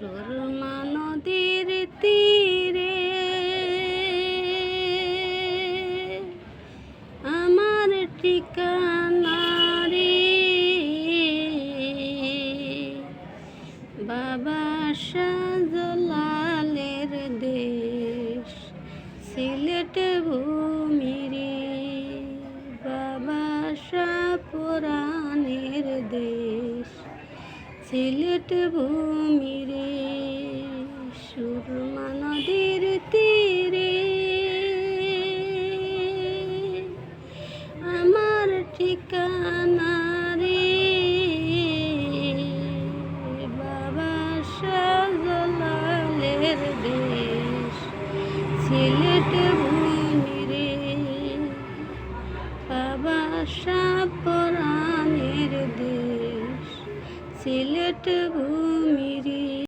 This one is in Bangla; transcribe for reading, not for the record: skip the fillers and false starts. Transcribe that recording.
সুরমা নদীর তীরে আমার ঠিকানা রে, বাবা শাহজালালের দেশ সিলেট ভূমি রে, বাবা শাহপুরাণের দেশ সিলেট ভূমি রে। সুরমা নদীর তীরে আমার ঠিকানা রে, বাবা শাহজালালের দেশ সিলেট